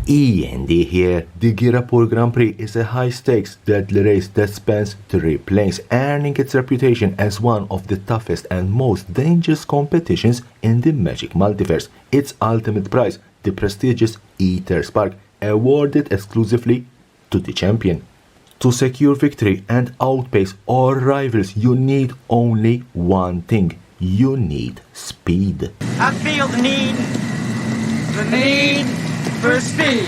E.N.D. here. The Girapur Grand Prix is a high-stakes, deadly race that spans 3 planes, earning its reputation as one of the toughest and most dangerous competitions in the Magic Multiverse. Its ultimate prize, the prestigious Ether Spark, awarded exclusively to the champion. To secure victory and outpace all rivals, you need only one thing. You need speed. I feel the need for speed.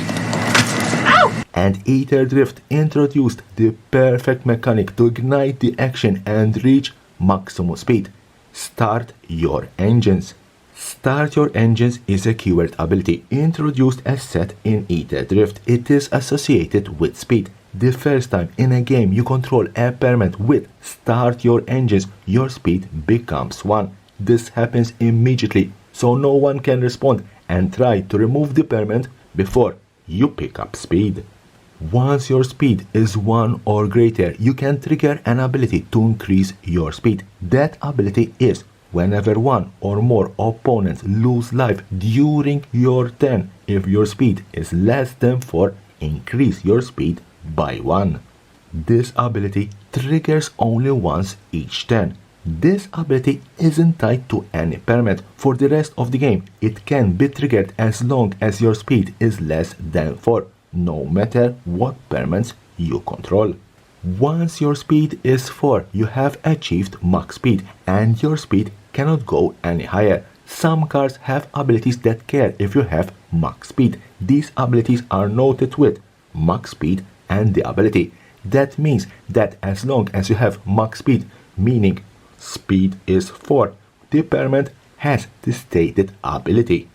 Ow! And Aetherdrift introduced the perfect mechanic to ignite the action and reach maximum speed. Start your engines. Start your engines is a keyword ability introduced as set in Aetherdrift. It is associated with speed. The first time in a game you control a permanent with start your engines, your speed becomes 1. This happens immediately, so no one can respond and try to remove the permanent before you pick up speed. Once your speed is 1 or greater, you can trigger an ability to increase your speed. That ability is whenever 1 or more opponents lose life during your turn. If your speed is less than 4, increase your speed by 1. This ability triggers only once each turn. This ability isn't tied to any permanent. For the rest of the game, it can be triggered as long as your speed is less than 4, no matter what permanents you control. Once your speed is 4, you have achieved max speed, and your speed cannot go any higher. Some cards have abilities that care if you have max speed. These abilities are noted with max speed and the ability. That means that as long as you have max speed, meaning speed is 4, the permanent has the stated ability.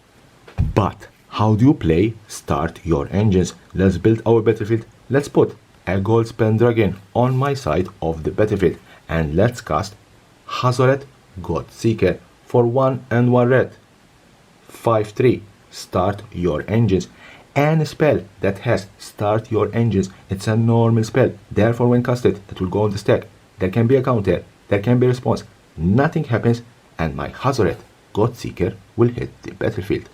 But how do you play start your engines? Let's build our battlefield. Let's put a gold spell dragon on my side of the battlefield, and let's cast Hazoret Godseeker for 1 and 1 red. 5/3. Start your engines. Any spell that has start your engines, it's a normal spell. Therefore, when casted, it will go on the stack. There can be a counter, there can be a response. Nothing happens, and my Hazoret Godseeker will hit the battlefield.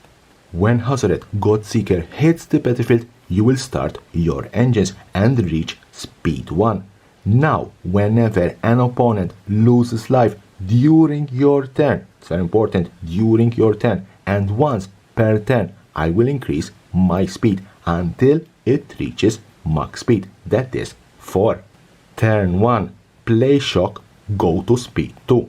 When Hazoret Godseeker hits the battlefield, you will start your engines and reach speed 1. Now, whenever an opponent loses life during your turn, it's very important, during your turn, and once per turn, I will increase my speed until it reaches max speed, that is 4. Turn 1, play shock, go to speed 2.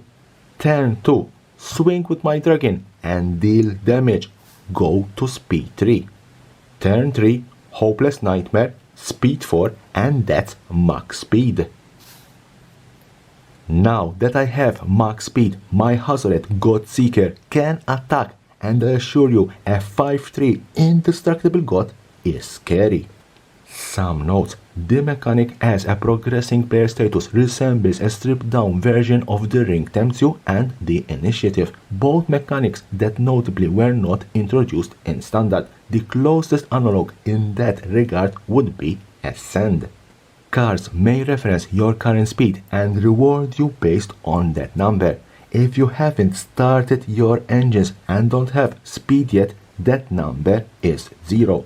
Turn 2, swing with my dragon and deal damage, go to speed 3. Turn 3, hopeless nightmare, speed 4, and that's max speed. Now that I have max speed, my Hazoret Godseeker can attack, and I assure you, a 5/3 indestructible god is scary. Some notes: the mechanic as a progressing player status resembles a stripped down version of the Ring Tempts You and the Initiative, both mechanics that notably were not introduced in Standard. The closest analog in that regard would be E.N.D. Cards may reference your current speed and reward you based on that number. If you haven't started your engines and don't have speed yet, that number is 0.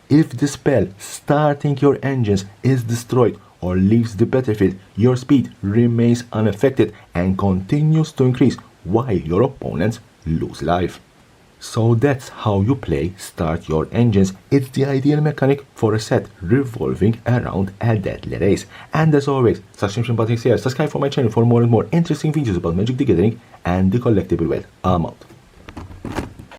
If the spell starting your engines is destroyed or leaves the battlefield, your speed remains unaffected and continues to increase while your opponents lose life. So that's how you play start your engines. It's the ideal mechanic for a set revolving around a deadly race. And as always, subscription button is here. Subscribe for my channel for more and more interesting videos about Magic the Gathering and the collectible world. I'm out.